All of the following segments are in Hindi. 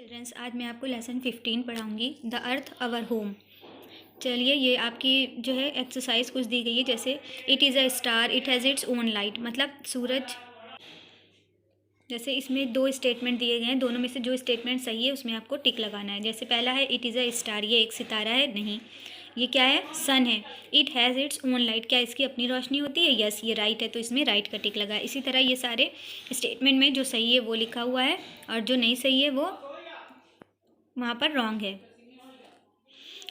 चिल्ड्रंस, आज मैं आपको लेसन 15 पढ़ाऊँगी, द अर्थ अवर होम। चलिए, ये आपकी जो है एक्सरसाइज कुछ दी गई है, जैसे it is a star, it has its own light. मतलब सूरज, जैसे इसमें दो स्टेटमेंट दिए गए हैं, दोनों में से जो स्टेटमेंट सही है उसमें आपको टिक लगाना है। जैसे पहला है इट इज़ अ स्टार, ये एक सितारा है, नहीं। ये क्या है? सन है। It has its own light, क्या इसकी अपनी रोशनी होती है? यस, ये राइट है, तो इसमें राइट का टिक लगा है। इसी तरह ये सारे स्टेटमेंट में जो सही है वो लिखा हुआ है और जो नहीं सही है वो वहाँ पर रॉन्ग है।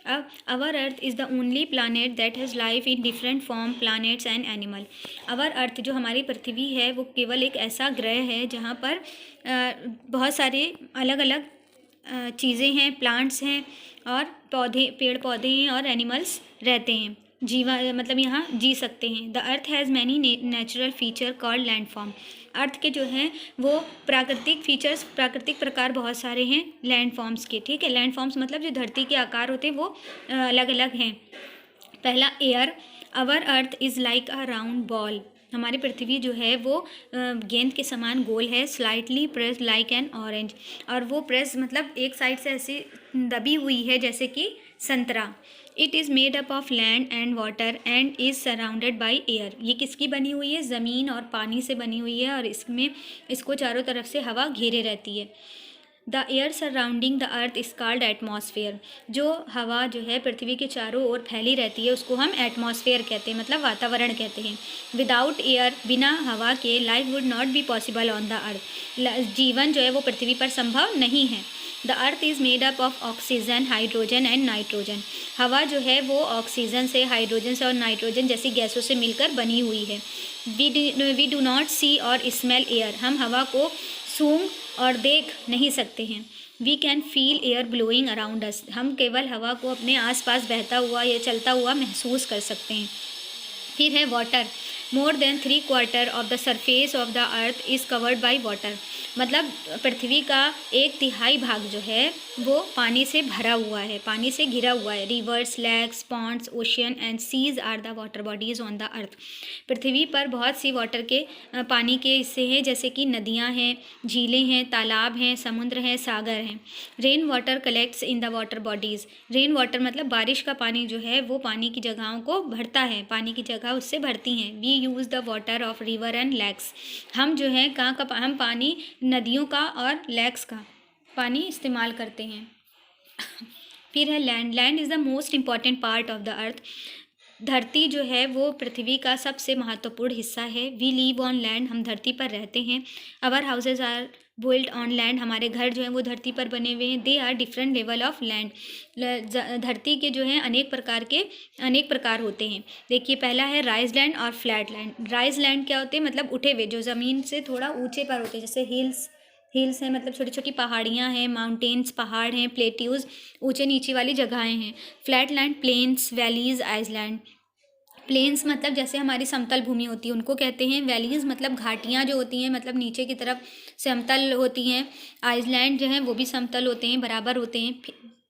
अब our earth is the only planet that has life in different form, plants and animal. Our earth, जो हमारी पृथ्वी है, वो केवल एक ऐसा ग्रह है जहाँ पर बहुत सारे अलग अलग चीज़ें हैं, प्लांट्स हैं और पौधे, पेड़ पौधे हैं और एनिमल्स रहते हैं, जीवा मतलब यहाँ जी सकते हैं। The earth has many natural feature called landform. Earth के जो हैं वो प्राकृतिक फीचर्स, प्राकृतिक प्रकार बहुत सारे हैं लैंडफॉर्म्स के, ठीक है। लैंडफॉर्म्स मतलब जो धरती के आकार होते हैं वो अलग अलग हैं। पहला air, our earth is like a round ball. हमारी पृथ्वी जो है वो गेंद के समान गोल है। Slightly press like an orange, और वो प्रेस मतलब एक साइड से ऐसी दबी हुई है जैसे कि संतरा। It is made up of land and water and is surrounded by air. ये किसकी बनी हुई है? ज़मीन और पानी से बनी हुई है और इसमें इसको चारों तरफ से हवा घेरे रहती है। The air surrounding the earth is called atmosphere. जो हवा जो है पृथ्वी के चारों ओर फैली रहती है उसको हम एटमॉस्फेयर कहते हैं, मतलब वातावरण कहते हैं। विदाउट एयर, बिना हवा के, life would not be possible on the अर्थ। जीवन जो है वो पृथ्वी पर संभव नहीं है। The earth is made up of oxygen, hydrogen and nitrogen. हवा जो है वो ऑक्सीजन से, हाइड्रोजन से और नाइट्रोजन जैसी गैसों से मिलकर बनी हुई है। वी डू नॉट सी और स्मेल एयर। हम हवा को सूंघ और देख नहीं सकते हैं। We can feel air blowing around us. हम केवल हवा को अपने आसपास बहता हुआ या चलता हुआ महसूस कर सकते हैं। फिर है water. More than 3/4 of the surface of the earth is covered by water. मतलब पृथ्वी का 1/3 भाग जो है वो पानी से भरा हुआ है, पानी से घिरा हुआ है। Rivers, lakes, ponds, ocean and seas are the water bodies on the earth. पृथ्वी पर बहुत सी वाटर के पानी के हिस्से हैं, जैसे कि नदियाँ हैं, झीलें हैं, तालाब हैं, समुद्र हैं, सागर हैं। Rain water collects in the water bodies. Rain water मतलब बारिश का पानी जो है वो पानी की जगहों को भरता है, पानी की जगह उससे भरती हैं। We use the water of river and lakes. हम जो है कहाँ का हम पानी नदियों का और लेक्स का पानी इस्तेमाल करते हैं। फिर है land. Land is the most important part of the earth. धरती जो है वो पृथ्वी का सबसे महत्वपूर्ण हिस्सा है। वी लिव ऑन लैंड, हम धरती पर रहते हैं। Our houses are built on land, हमारे घर जो हैं वो धरती पर बने हुए हैं। They are different level of land. धरती के जो हैं अनेक प्रकार होते हैं। देखिए, पहला है राइज लैंड और फ्लैट लैंड। राइज लैंड क्या होते हैं? मतलब उठे हुए, जो ज़मीन से थोड़ा ऊंचे पर होते हैं, जैसे हिल्स हैं, मतलब छोटी छोटी पहाड़ियाँ हैं, माउंटेन्स पहाड़ हैं, प्लेट्यूज़ ऊंचे नीचे वाली जगहें हैं। Flat land plains, valleys, island. Plains मतलब जैसे हमारी समतल भूमि होती है उनको कहते हैं। वैलीज़ मतलब घाटियाँ जो होती हैं, मतलब नीचे की तरफ समतल होती हैं। आइसलैंड जो हैं वो भी समतल होते हैं, बराबर होते हैं।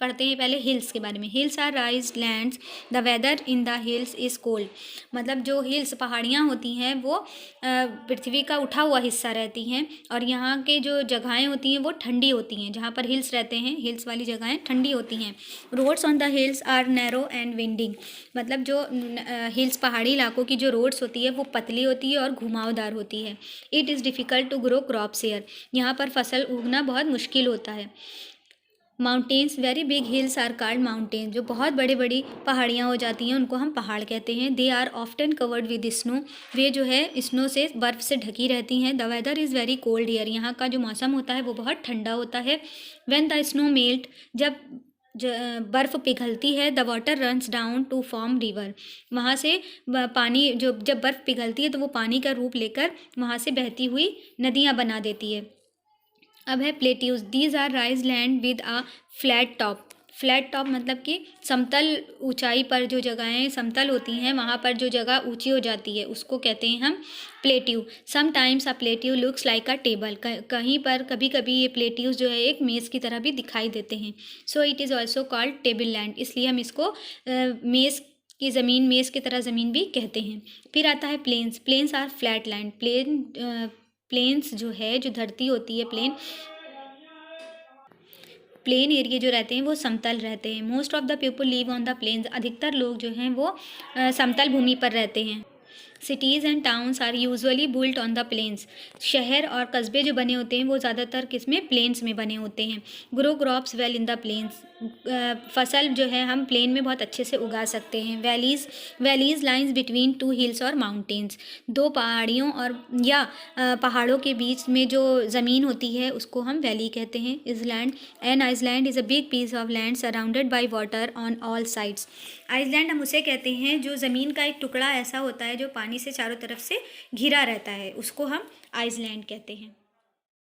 पढ़ते हैं पहले हिल्स के बारे में। Hills are raised lands, the weather in the hills is cold. मतलब जो हिल्स पहाड़ियाँ होती हैं वो पृथ्वी का उठा हुआ हिस्सा रहती हैं और यहाँ के जो जगहें होती हैं वो ठंडी होती हैं। जहाँ पर हिल्स रहते हैं, हिल्स वाली जगहें ठंडी होती हैं। Roads on the hills are narrow and winding. मतलब जो हिल्स पहाड़ी इलाकों की जो रोड्स होती है वो पतली होती है और घुमावदार होती है। It is difficult to grow crops here. यहाँ पर फसल उगना बहुत मुश्किल होता है। Mountains, very big hills are called mountain. जो बहुत बड़ी बड़ी पहाड़ियाँ हो जाती हैं उनको हम पहाड़ कहते हैं। They are often covered with snow. वे जो है स्नो से, बर्फ़ से ढकी रहती हैं। The weather is very cold here. यहाँ का जो मौसम होता है वो बहुत ठंडा होता है। व्हेन द स्नो मेल्ट, जब बर्फ़ पिघलती है, the water runs down to form river. वहाँ से पानी जो, जब बर्फ़ पिघलती है तो वो पानी का रूप लेकर वहाँ से बहती हुई नदियाँ बना देती है। अब है plateaus. These are raise land with a flat top. Flat top मतलब कि समतल ऊंचाई पर जो जगहें समतल होती हैं वहाँ पर जो जगह ऊंची हो जाती है उसको कहते हैं हम plateau. Sometimes a plateau looks like a table. कहीं पर कभी कभी ये प्लेट्यूज जो है एक मेज़ की तरह भी दिखाई देते हैं। So it is also called table land. इसलिए हम इसको मेज़ की ज़मीन, मेज़ की तरह ज़मीन भी कहते हैं। फिर आता है plains. Plains are flat land. Plains जो है, जो धरती होती है प्लेन, प्लेन एरिया जो रहते हैं वो समतल रहते हैं। Most of the people live on the plains, अधिकतर लोग जो हैं वो समतल भूमि पर रहते हैं। Cities and towns are usually built on the plains, शहर और कस्बे जो बने होते हैं वो ज़्यादातर किस में, प्लेन्स में बने होते हैं। Grow crops well in the plains, फसल जो है हम प्लेन में बहुत अच्छे से उगा सकते हैं। Valleys lines between two hills और माउंटेन्स, दो पहाड़ियों और या पहाड़ों के बीच में जो ज़मीन होती है उसको हम वैली कहते हैं। Island, an island is a big piece of land surrounded by water on all sides. Island हम उसे कहते हैं जो ज़मीन का एक टुकड़ा ऐसा होता है जो पानी से चारों तरफ से घिरा रहता है, उसको हम आइसलैंड कहते हैं।